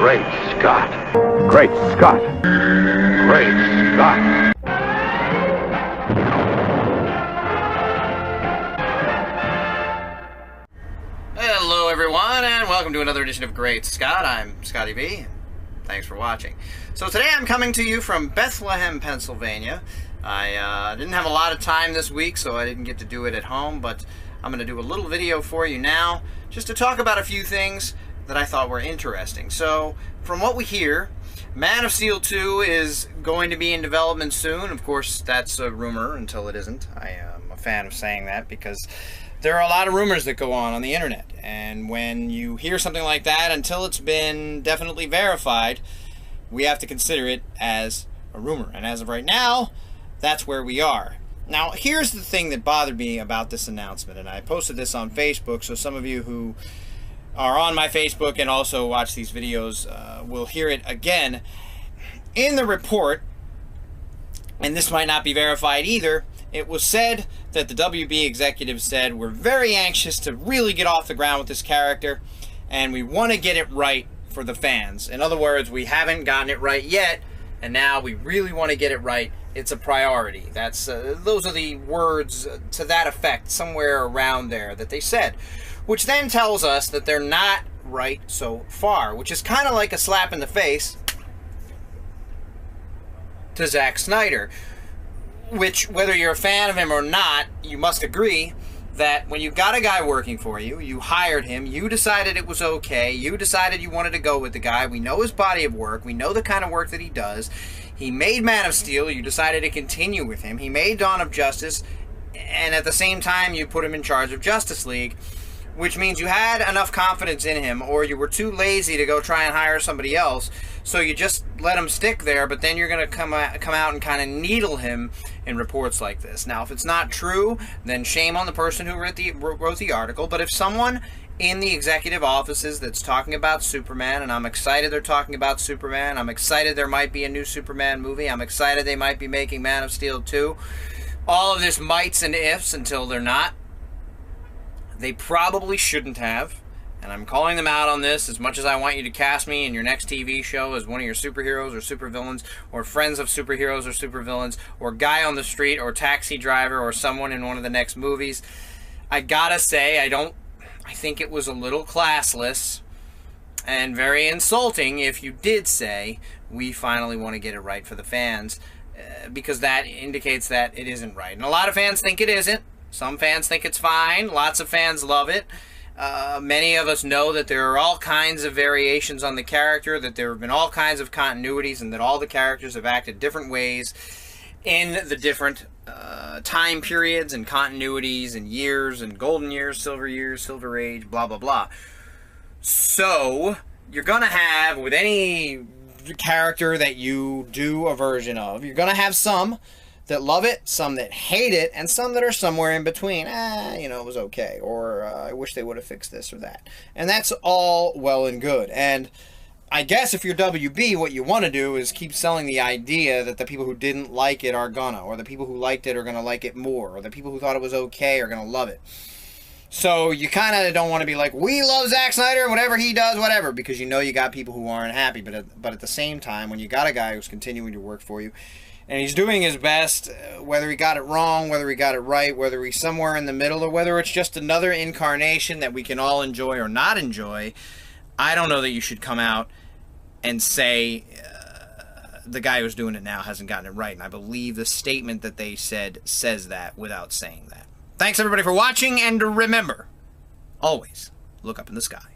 Great Scott. Great Scott. Great Scott. Hello everyone, and welcome to another edition of Great Scott. I'm Scotty V. Thanks for watching. So today I'm coming to you from Bethlehem, Pennsylvania. I didn't have a lot of time this week, so I didn't get to do it at home, but I'm going to do a little video for you now, just to talk about a few things that I thought were interesting. So, from what we hear, Man of Steel 2 is going to be in development soon. Of course, that's a rumor until it isn't. I am a fan of saying that because there are a lot of rumors that go on the internet. And when you hear something like that, until it's been definitely verified, we have to consider it as a rumor. And as of right now, that's where we are. Now, here's the thing that bothered me about this announcement, and I posted this on Facebook, so some of you who are on my Facebook and also watch these videos will hear it again. In the report, and this might not be verified either, it was said that the WB executives said, we're very anxious to really get off the ground with this character, and we want to get it right for the fans. In other words, we haven't gotten it right yet, and now we really want to get it right. It's a priority. That's those are the words to that effect, somewhere around there that they said. Which then tells us that they're not right so far, which is kind of like a slap in the face to Zack Snyder. Which, whether you're a fan of him or not, you must agree that when you got a guy working for you, you hired him, you decided it was okay, you decided you wanted to go with the guy, we know his body of work, we know the kind of work that he does, he made Man of Steel, you decided to continue with him, he made Dawn of Justice, and at the same time you put him in charge of Justice League, which means you had enough confidence in him, or you were too lazy to go try and hire somebody else, so you just let him stick there, but then you're going to come out and kind of needle him in reports like this. Now, if it's not true, then shame on the person who wrote the article, but if someone in the executive offices that's talking about Superman, and I'm excited they're talking about Superman, I'm excited there might be a new Superman movie, I'm excited they might be making Man of Steel 2, all of this mights and ifs until they're not, they probably shouldn't have, and I'm calling them out on this as much as I want you to cast me in your next TV show as one of your superheroes or supervillains, or friends of superheroes or supervillains, or guy on the street, or taxi driver, or someone in one of the next movies. I gotta say, I think it was a little classless and very insulting if you did say, we finally want to get it right for the fans, because that indicates that it isn't right. And a lot of fans think it isn't. Some fans think it's fine. Lots of fans love it. Many of us know that there are all kinds of variations on the character, that there have been all kinds of continuities, and that all the characters have acted different ways in the different time periods and continuities and years and golden years, silver age, blah, blah, blah. So, you're going to have, with any character that you do a version of, you're going to have some that love it, some that hate it, and some that are somewhere in between. It was okay, or I wish they would have fixed this or that. And that's all well and good. And I guess if you're WB, what you want to do is keep selling the idea that the people who didn't like it are gonna, or the people who liked it are gonna like it more, or the people who thought it was okay are gonna love it. So you kind of don't want to be like, we love Zack Snyder, whatever he does, whatever, because you know you got people who aren't happy. But at the same time, when you got a guy who's continuing to work for you, and he's doing his best, whether he got it wrong, whether he got it right, whether he's somewhere in the middle, or whether it's just another incarnation that we can all enjoy or not enjoy, I don't know that you should come out and say the guy who's doing it now hasn't gotten it right. And I believe the statement that they said says that without saying that. Thanks everybody for watching, and remember, always look up in the sky.